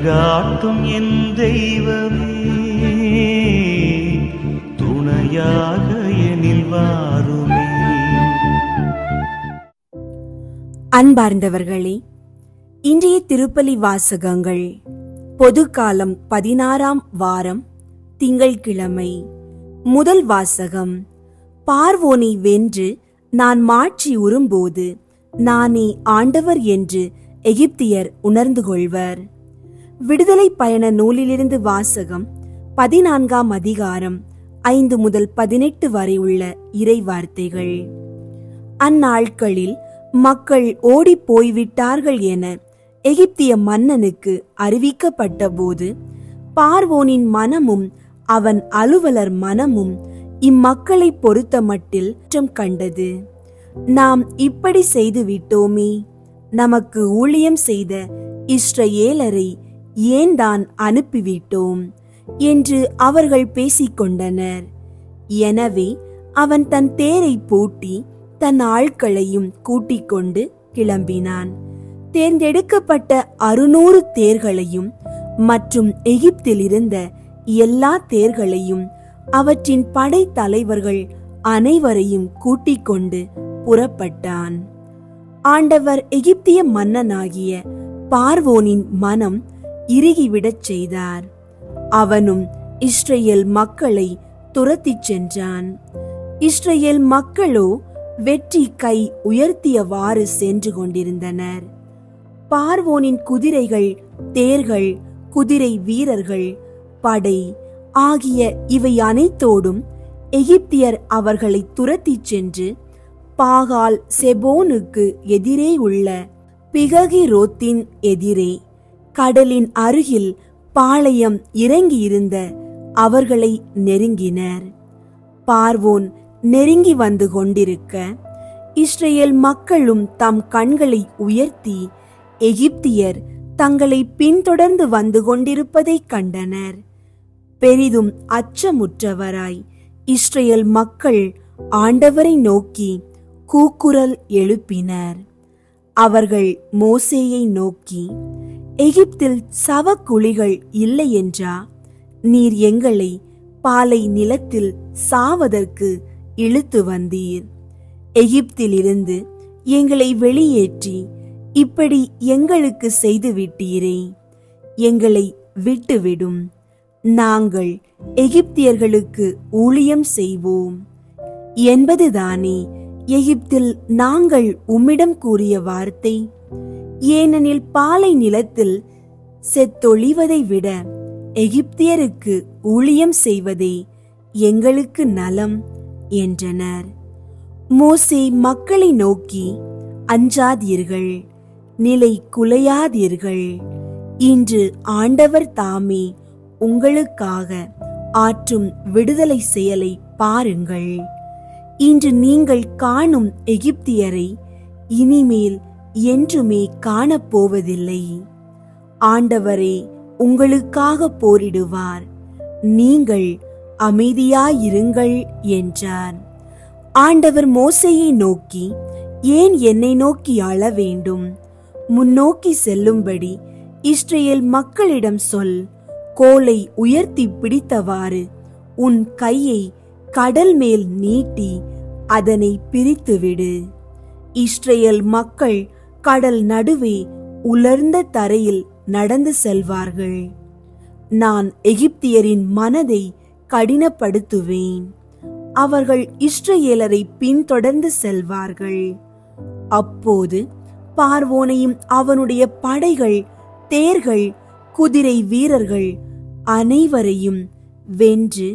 வழிகாட்டும் என் தெய்வமே, துணையாக எனில் வாருமே. அன்பார்ந்தவர்களே, இன்றைய திருப்பலி வாசகங்கள் பொதுக்காலம் 16ஆம் வாரம் திங்கள்கிழமை. முதல் வாசகம். பார்வோனை வென்று நான் மாட்சி உறும்போது நானே ஆண்டவர் என்று எகிப்தியர் உணர்ந்து கொள்வர். விடுதலை பயண நூலிலிருந்து வாசகம் 14ஆம் அதிகாரம் 5 முதல் 18 வரை உள்ள இறை வார்த்தைகள். அந்நாட்களில் மக்கள் ஓடி போய்விட்டார்கள் என எகிப்திய மன்னனுக்கு அறிவிக்கப்பட்ட போது பார்வோனின் மனமும் அவன் அலுவலர் மனமும் இம்மக்களை பொறுத்த மட்டில் குற்றம் கண்டது. நாம் இப்படி செய்து விட்டோமே, நமக்கு ஊழியம் செய்த இஸ்ரவேலரை ஏன் தான் அனுப்பிவிட்டோம் என்று அவர்கள் பேசிக்கொண்டனர். எனவே அவன் தன் தேரை பூட்டி தன் ஆட்களையும் கூட்டிக் கொண்டு கிளம்பினான். தேர்ந்தெடுக்கப்பட்ட 600 தேர்களையும் மற்றும் எகிப்தில் இருந்த எல்லா தேர்களையும் அவற்றின் படை தலைவர்கள் அனைவரையும் கூட்டிக் கொண்டு புறப்பட்டான். ஆண்டவர் எகிப்திய மன்னனாகிய பார்வோனின் மனம் இறுகிவிடச் செய்தார். அவனும் இஸ்ரேல் மக்களை துரத்திச் சென்றான். இஸ்ரேல் மக்களோ வெற்றி கை உயர்த்தியவாறு சென்று கொண்டிருந்தனர். பார்வோனின் குதிரைகள், தேர்கள், குதிரை வீரர்கள், படை ஆகிய இவை அனைத்தோடும் எகிப்தியர் அவர்களை துரத்திச் சென்று பாகால் செபோனுக்கு எதிரே உள்ள பிககிரோத்தின் எதிரே கடலின் அருகில் பாளையம் இறங்கியிருந்த அவர்களை நெருங்கினர். பார்வோன் நெருங்கி வந்து கொண்டிருக்க இஸ்ரேல் மக்களும் தம் கண்களை உயர்த்தி எகிப்தியர் தங்களை பின்தொடர்ந்து வந்து கொண்டிருப்பதை கண்டனர். பெரிதும் அச்சமுற்றவராய் இஸ்ரேல் மக்கள் ஆண்டவரை நோக்கி கூக்குரல் எழுப்பினர். அவர்கள் மோசேயை நோக்கி, எகிப்தில் சவக்குழிகள் இல்லை என்றா நீர் எங்களை பாலை நிலத்தில் சாவதற்கு இழுத்து வந்தீர்? எகிப்திலிருந்து எங்களை வெளியேற்றி இப்படி எங்களுக்கு செய்து விட்டீரே, எங்களை விட்டுவிடும், நாங்கள் எகிப்தியர்களுக்கு ஊழியம் செய்வோம் என்பதுதானே எகிப்தில் நாங்கள் உம்மிடம் கூறிய வார்த்தை. ஏனெனில் பாலை நிலத்தில் செத்தொழிவதை விட எகிப்தியருக்கு ஊழியம் செய்வதே எங்களுக்கு நலம் என்றனர். மோசே மக்களை நோக்கி, அஞ்சாதீர்கள், நிலை குலையாதீர்கள். இன்று ஆண்டவர் தாமே உங்களுக்காக ஆற்றும் விடுதலை செயலை பாருங்கள். இன்று நீங்கள் காணும் எகிப்தியரை இனிமேல் என்றுமே காணப்போவதில்லை. ஆண்டவரே உங்களுக்காக போரிடுவார், நீங்கள் அமைதியாயிருங்கள் என்றார். ஆண்டவர் மோசேயை நோக்கி, ஏன் என்னை நோக்கி அழ வேண்டும்? முன்னோக்கி செல்லும்படி இஸ்ரேல் மக்களிடம் சொல். கோலை உயர்த்தி பிடித்தவாறு உன் கையை கடல் மேல் நீட்டி அதனை பிரித்துவிடு. இஸ்ரேல் மக்கள் கடல் நடுவே உலர்ந்த தரையில் நடந்து செல்வார்கள். நான் எகிப்தியரின் மனதை கடினப்படுத்துவேன், அவர்கள் இஸ்ரேலரை பின்தொடர்ந்து செல்வார்கள். அப்போது பார்வோனையும் அவனுடைய படைகள், தேர்கள், குதிரை வீரர்கள் அனைவரையும் வென்று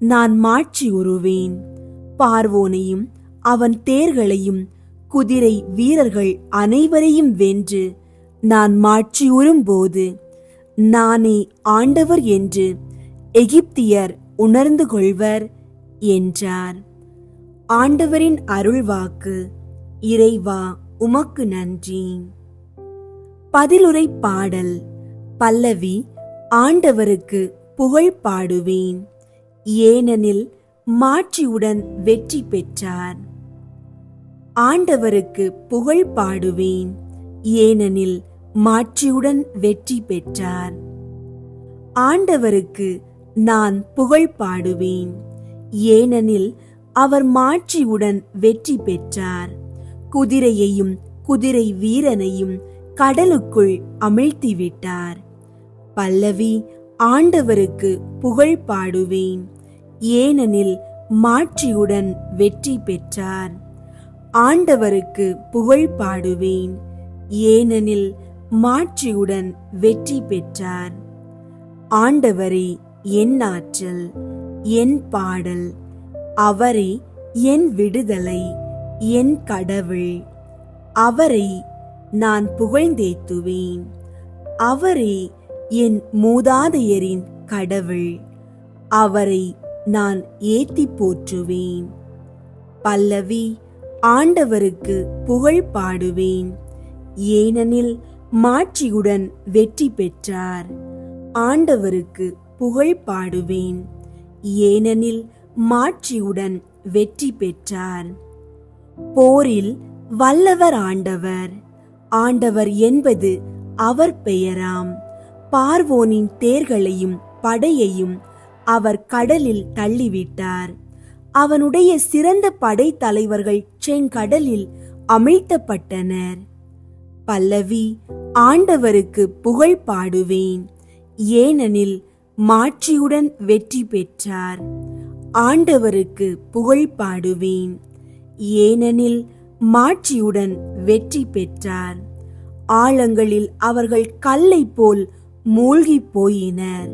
நான் மாட்சி உறுவேன். பார்வோனையும் அவன் தேர்களையும் குதிரை வீரர்கள் அனைவரையும் வென்று நான் மாட்சி உறும்போது நானே ஆண்டவர் என்று எகிப்தியர் உணர்ந்து கொள்வர் என்றார். ஆண்டவரின் அருள்வாக்கு. இறைவா உமக்கு நன்றி. பதிலுரை பாடல். பல்லவி. ஆண்டவருக்கு புகழ் பாடுவேன், ஏனெனில் மாட்சியுடன் வெற்றி பெற்றார். ஆண்டவருக்கு புகழ் பாடுவேன், ஏனெனில் மாட்சியுடன் வெற்றி பெற்றார். ஆண்டவருக்கு நான் புகழ் பாடுவேன். ஏனெனில் அவர் மாட்சியுடன் வெற்றி பெற்றார். குதிரையையும் குதிரை வீரனையும் கடலுக்குள் அமிழ்த்திவிட்டார். பல்லவி. ஆண்டவருக்கு புகழ் பாடுவேன். ஏனெனில் மாட்சியுடன் வெற்றி பெற்றார். ஆண்டவருக்கு புகழ் பாடுவேன். ஏனெனில் மாட்சியுடன் வெற்றி பெற்றார். ஆண்டவரே என் ஆற்றல், என் பாடல். அவரே என் விடுதலை, என் கடவுள். அவரை நான் புகழ்ந்தேத்துவேன். அவரே என் மூதாதையரின் கடவுள். அவரை நான் ஏத்தி போற்றுவேன். பல்லவி. ஆண்டவருக்கு புகழ் பாடுவேன். ஏனெனில் மாட்சியுடன் வெற்றி பெற்றார். ஆண்டவருக்கு புகழ் பாடுவேன். ஏனெனில் மாட்சியுடன் வெற்றி பெற்றார். போரில் வல்லவர் ஆண்டவர். ஆண்டவர் என்பது அவர் பெயராம். பார்வோனின் தேர்களையும் படையையும் அவர் கடலில் தள்ளிவிட்டார். அவனுடைய சிறந்த படைத்தலைவர்கள் செங்கடலில் அமிழ்த்தப்பட்டனர். பல்லவி. ஆண்டவருக்கு புகழ் பாடுவேன். ஏனெனில் மாட்சியுடன் வெற்றி பெற்றார். ஆண்டவருக்கு புகழ் பாடுவேன். ஏனெனில் மாட்சியுடன் வெற்றி பெற்றார். ஆழங்களில் அவர்கள் கல்லை போல் மூழ்கி போயினர்.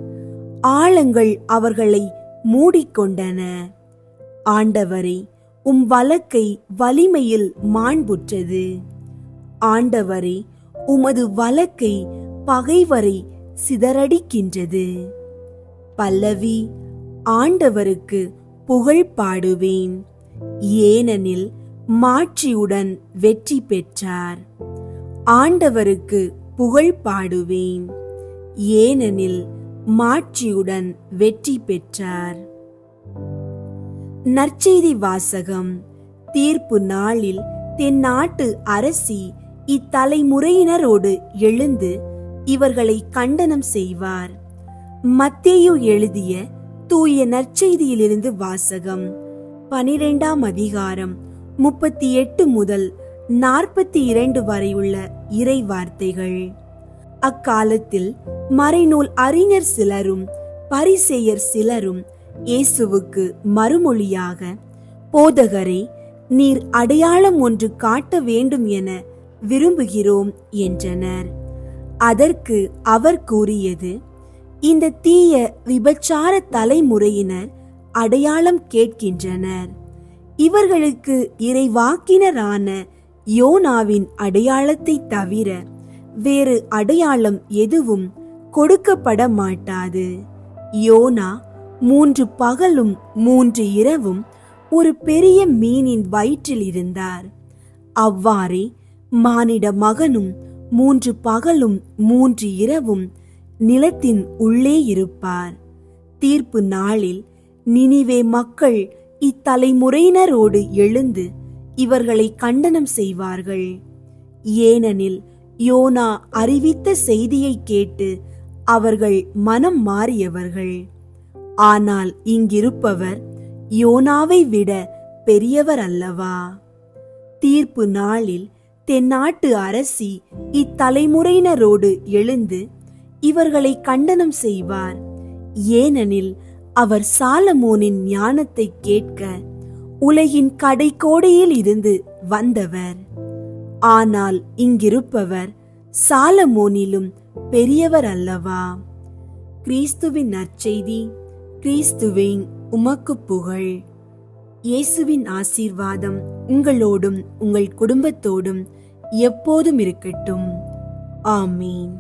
ஆழங்கள் அவர்களை மூடிக்கொண்டன. ஆண்டவரே, உம் வலக்கை வலிமையில் மாண்புற்றது. ஆண்டவரே, உமது வலக்கை பகைவரை சிதறடிக்கின்றது. பல்லவி. ஆண்டவருக்கு புகழ் பாடுவேன். ஏனெனில் மாட்சியுடன் வெற்றி பெற்றார். ஆண்டவருக்கு புகழ் பாடுவேன். ஏனெனில் மாட்சியுடன் வெற்றி பெற்றார். நற்செய்தி வாசகம். தீர்ப்பு நாளில் தென்னாட்டு அரசி இத்தலைமுறையினரோடு எழுந்து இவர்களை கண்டனம் செய்வார். மத்தேயு எழுதிய தூய நற்செய்தியிலிருந்து வாசகம். 12ஆம் அதிகாரம் 38 முதல் 42 வரை உள்ள இறை வார்த்தைகள். அக்காலத்தில் மறைநூல் அறிஞர் சிலரும் பரிசேயர் சிலரும் இயேசுவுக்கு மறுமொழியாக, போதகரே, நீர் அடையாளம் ஒன்று காட்ட வேண்டும் என விரும்புகிறோம் என்றனர். அதற்கு அவர் கூறியது, இந்த தீய விபச்சார தலைமுறையினர் அடையாளம் கேட்கின்றனர். இவர்களுக்கு இறைவாக்கினரான யோனாவின் அடையாளத்தை தவிர வேறு அடையாளம் எதுவும் கொடுக்கப்பட மாட்டாது. யோனா 3 பகலும் 3 இரவும் ஒரு பெரிய மீனின் வயிற்றில் இருந்தார். அவ்வாறே மானிட மகனும் 3 பகலும் 3 இரவும் நிலத்தின் உள்ளே இருப்பார். தீர்ப்பு நாளில் நினிவே மக்கள் இத்தலைமுறையினரோடு எழுந்து இவர்களை கண்டனம் செய்வார்கள். ஏனெனில் யோனா அறிவித்த செய்தியை கேட்டு அவர்கள் மனம் மாறியவர்கள். ஆனால் இங்கிருப்பவர் யோனாவை விட பெரியவர் அல்லவா? தீர்ப்பு நாளில் தென்னாட்டு அரசி இத்தலைமுறையினரோடு எழுந்து இவர்களை கண்டனம் செய்வார். ஏனெனில் அவர் சாலமோனின் ஞானத்தை கேட்க உலகின் கடைக்கோடியில் இருந்து வந்தவர். ஆனால் இங்கிருப்பவர் சாலமோனிலும் பெரியவர் அல்லவா? கிறிஸ்துவின் நற்செய்தி. கிறிஸ்துவே, உமக்கு புகழ். இயேசுவின் ஆசீர்வாதம் உங்களோடும் உங்கள் குடும்பத்தோடும் எப்போதும் இருக்கட்டும். ஆமீன்.